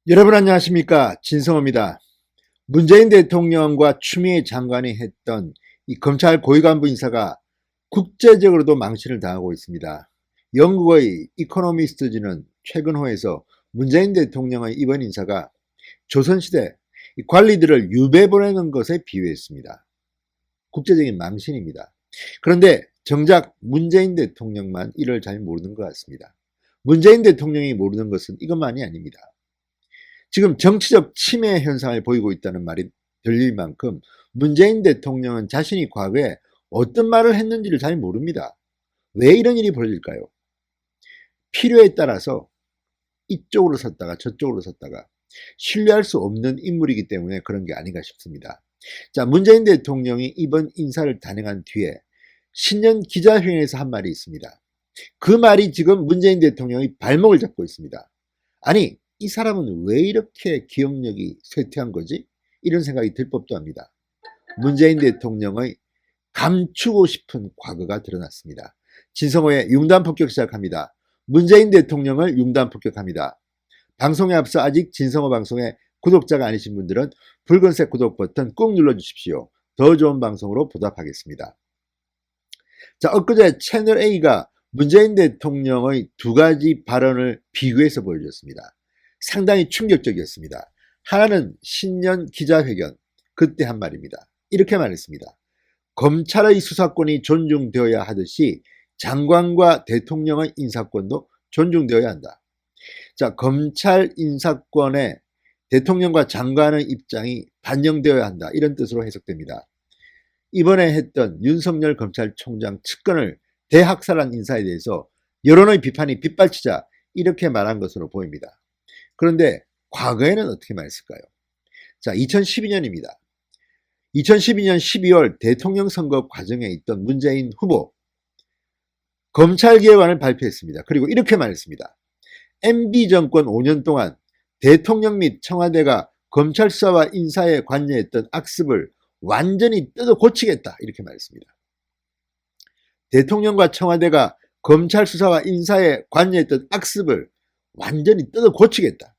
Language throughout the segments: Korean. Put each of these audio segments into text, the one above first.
여러분 안녕하십니까, 진성호입니다. 문재인 대통령과 추미애 장관이 했던 이 검찰 고위 간부 인사가 국제적으로도 망신을 당하고 있습니다. 영국의 이코노미스트지는 최근호에서 문재인 대통령의 이번 인사가 조선시대 관리들을 유배 보내는 것에 비유했습니다. 국제적인 망신입니다. 그런데 정작 문재인 대통령만 이를 잘 모르는 것 같습니다. 문재인 대통령이 모르는 것은 이것만이 아닙니다. 지금 정치적 침해 현상을 보이고 있다는 말이 들릴 만큼 문재인 대통령은 자신이 과거에 어떤 말을 했는지를 잘 모릅니다. 왜 이런 일이 벌어질까요? 필요에 따라서 이쪽으로 섰다가 저쪽으로 섰다가 신뢰할 수 없는 인물이기 때문에 그런 게 아닌가 싶습니다. 자, 문재인 대통령이 이번 인사를 단행한 뒤에 신년 기자회견에서 한 말이 있습니다. 그 말이 지금 문재인 대통령의 발목을 잡고 있습니다. 아니, 이 사람은 왜 이렇게 기억력이 쇠퇴한 거지? 이런 생각이 들 법도 합니다. 문재인 대통령의 감추고 싶은 과거가 드러났습니다. 진성호의 융단 폭격 시작합니다. 문재인 대통령을 융단 폭격합니다. 방송에 앞서 아직 진성호 방송에 구독자가 아니신 분들은 붉은색 구독 버튼 꾹 눌러주십시오. 더 좋은 방송으로 보답하겠습니다. 자, 엊그제 채널A가 문재인 대통령의 두 가지 발언을 비교해서 보여줬습니다. 상당히 충격적이었습니다. 하나는 신년 기자회견, 그때 한 말입니다. 이렇게 말했습니다. 검찰의 수사권이 존중되어야 하듯이 장관과 대통령의 인사권도 존중되어야 한다. 자, 검찰 인사권에 대통령과 장관의 입장이 반영되어야 한다. 이런 뜻으로 해석됩니다. 이번에 했던 윤석열 검찰총장 측근을 대학살한 인사에 대해서 여론의 비판이 빗발치자 이렇게 말한 것으로 보입니다. 그런데 과거에는 어떻게 말했을까요? 자, 2012년입니다. 2012년 12월 대통령 선거 과정에 있던 문재인 후보 검찰개혁안을 발표했습니다. 그리고 이렇게 말했습니다. MB정권 5년 동안 대통령 및 청와대가 검찰 수사와 인사에 관여했던 악습을 완전히 뜯어 고치겠다, 이렇게 말했습니다. 대통령과 청와대가 검찰 수사와 인사에 관여했던 악습을 완전히 뜯어 고치겠다.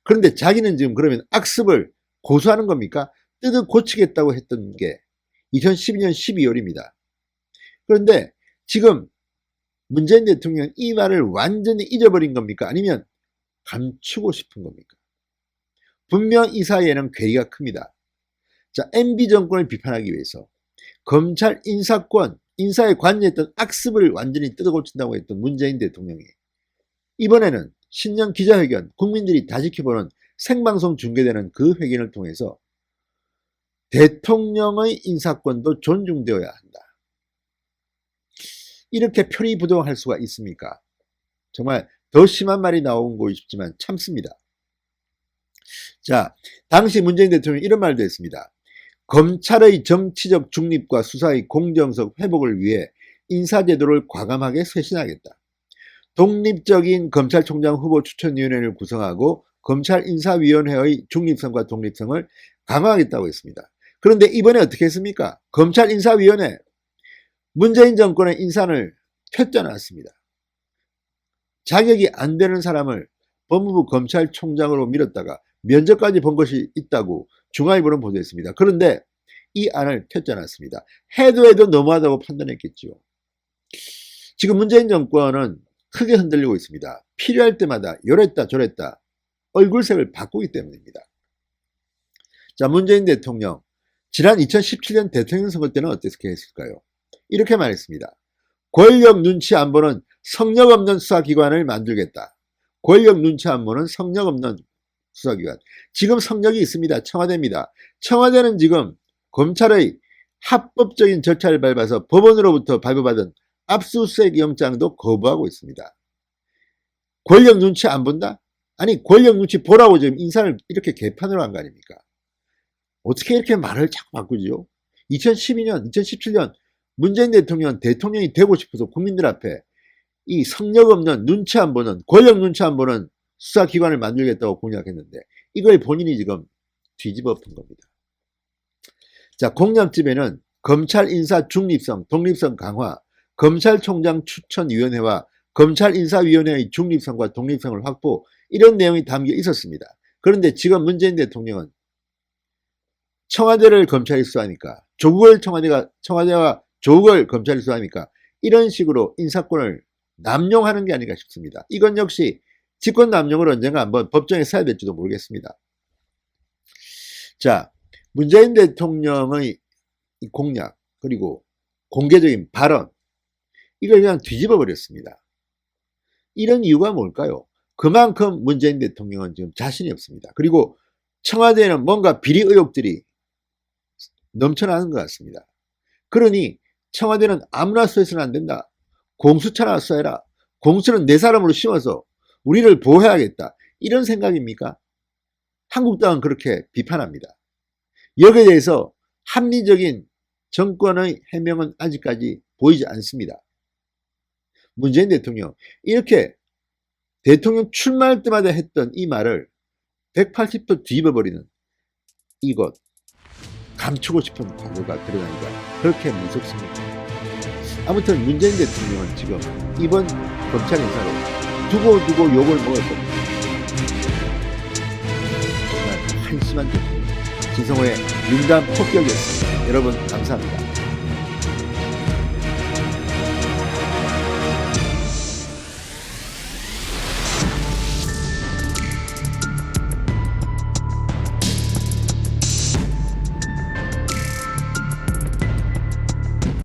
그런데 자기는 지금 그러면 악습을 고수하는 겁니까? 뜯어 고치겠다고 했던 게 2012년 12월입니다. 그런데 지금 문재인 대통령은 이 말을 완전히 잊어버린 겁니까? 아니면 감추고 싶은 겁니까? 분명 이 사이에는 괴리가 큽니다. 자, MB정권을 비판하기 위해서 검찰 인사권, 인사에 관여했던 악습을 완전히 뜯어 고친다고 했던 문재인 대통령이 이번에는 신년 기자회견, 국민들이 다 지켜보는 생방송 중계되는 그 회견을 통해서 대통령의 인사권도 존중되어야 한다. 이렇게 표리부동할 수가 있습니까? 정말 더 심한 말이 나오고 싶지만 참습니다. 자, 당시 문재인 대통령이 이런 말도 했습니다. 검찰의 정치적 중립과 수사의 공정성 회복을 위해 인사제도를 과감하게 쇄신하겠다. 독립적인 검찰총장 후보 추천위원회를 구성하고 검찰인사위원회의 중립성과 독립성을 강화하겠다고 했습니다. 그런데 이번에 어떻게 했습니까? 검찰인사위원회, 문재인 정권의 인사를 퇴짜놨습니다. 자격이 안 되는 사람을 법무부 검찰총장으로 밀었다가 면접까지 본 것이 있다고 중앙일보는 보도했습니다. 그런데 이 안을 퇴짜놨습니다. 해도 너무하다고 판단했겠죠. 지금 문재인 정권은 크게 흔들리고 있습니다. 필요할 때마다 요랬다 저랬다 얼굴색을 바꾸기 때문입니다. 자, 문재인 대통령 지난 2017년 대통령 선거 때는 어떻게 했을까요? 이렇게 말했습니다. 권력 눈치 안 보는 성역 없는 수사기관을 만들겠다. 권력 눈치 안 보는 성역 없는 수사기관. 지금 성역이 있습니다. 청와대입니다. 청와대는 지금 검찰의 합법적인 절차를 밟아서 법원으로부터 발부받은 압수수색 영장도 거부하고 있습니다. 권력 눈치 안 본다? 아니, 권력 눈치 보라고 지금 인사를 이렇게 개판으로 한 거 아닙니까? 어떻게 이렇게 말을 자꾸 바꾸죠? 2012년, 2017년 문재인 대통령이 되고 싶어서 국민들 앞에 이 성역 없는 눈치 안 보는, 권력 눈치 안 보는 수사기관을 만들겠다고 공약했는데 이걸 본인이 지금 뒤집어 푼 겁니다. 자, 공약집에는 검찰 인사 중립성, 독립성 강화, 검찰총장 추천위원회와 검찰인사위원회의 중립성과 독립성을 확보, 이런 내용이 담겨 있었습니다. 그런데 지금 문재인 대통령은 청와대를 검찰이 수사하니까, 청와대와 조국을 검찰이 수사하니까 이런 식으로 인사권을 남용하는 게 아닌가 싶습니다. 이건 역시 직권 남용을 언젠가 한번 법정에 서야 될지도 모르겠습니다. 자, 문재인 대통령의 공약 그리고 공개적인 발언, 이걸 그냥 뒤집어 버렸습니다. 이런 이유가 뭘까요? 그만큼 문재인 대통령은 지금 자신이 없습니다. 그리고 청와대에는 뭔가 비리 의혹들이 넘쳐나는 것 같습니다. 그러니 청와대는 아무나 써서는 안 된다. 공수처나 써라. 공수처는 내 사람으로 심어서 우리를 보호해야겠다. 이런 생각입니까? 한국당은 그렇게 비판합니다. 여기에 대해서 합리적인 정권의 해명은 아직까지 보이지 않습니다. 문재인 대통령, 이렇게 대통령 출마할 때마다 했던 이 말을 180도 뒤집어버리는 이것, 감추고 싶은 과거가 드러나니까 그렇게 무섭습니다. 아무튼 문재인 대통령은 지금 이번 검찰 인사로 두고 욕을 먹을 겁니다. 정말 한심한 대통령, 진성호의 민감 폭격이었습니다. 여러분 감사합니다.